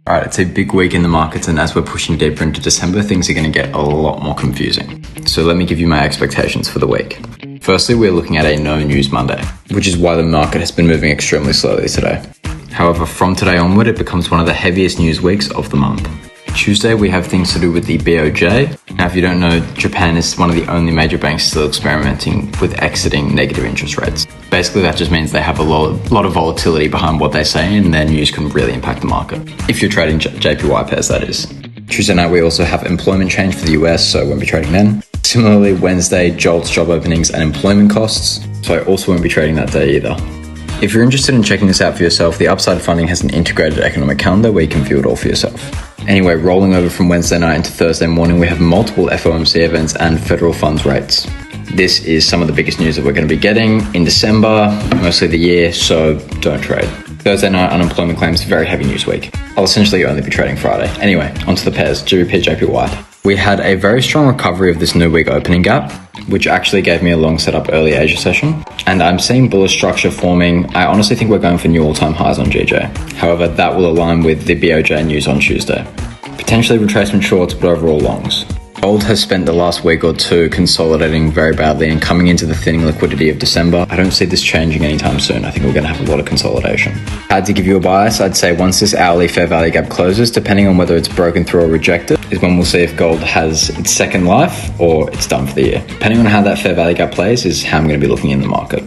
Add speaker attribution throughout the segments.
Speaker 1: All right, it's a big week in the markets, and as we're pushing deeper into December, things are going to get a lot more confusing. So let me give you my expectations for the week. Firstly, we're looking at a no news Monday, which is why the market has been moving extremely slowly today. However, from today onward, it becomes one of the heaviest news weeks of the month. Tuesday, we have things to do with the BOJ. Now, if you don't know, Japan is one of the only major banks still experimenting with exiting negative interest rates. Basically, that just means they have a lot of volatility behind what they say, and their news can really impact the market. If you're trading JPY pairs, that is. Tuesday night, we also have employment change for the US, so I won't be trading then. Similarly, Wednesday, JOLTS, job openings, and employment costs, so I also won't be trading that day either. If you're interested in checking this out for yourself, the Upside Funding has an integrated economic calendar where you can view it all for yourself. Anyway, rolling over from Wednesday night into Thursday morning, we have multiple FOMC events and federal funds rates. This is some of the biggest news that we're going to be getting in December, mostly the year, so don't trade. Thursday night, unemployment claims, very heavy news week. I'll essentially only be trading Friday. Anyway, onto the pairs, GBP, JPY. We had a very strong recovery of this new week opening gap, which actually gave me a long setup early Asia session. And I'm seeing bullish structure forming. I honestly think we're going for new all-time highs on GJ. However, that will align with the BOJ news on Tuesday. Potentially retracement shorts, but overall longs. Gold has spent the last week or two consolidating very badly and coming into the thinning liquidity of December. I don't see this changing anytime soon. I think we're going to have a lot of consolidation. Had to give you a bias, I'd say once this hourly fair value gap closes, depending on whether it's broken through or rejected, is when we'll see if gold has its second life or it's done for the year. Depending on how that fair value gap plays is how I'm going to be looking in the market.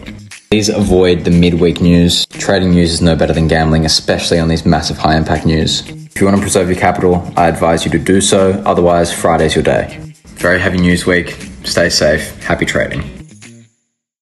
Speaker 1: Please avoid the midweek news. Trading news is no better than gambling, especially on these massive high impact news. If you want to preserve your capital, I advise you to do so. Otherwise, Friday's your day. Very heavy news week. Stay safe. Happy trading.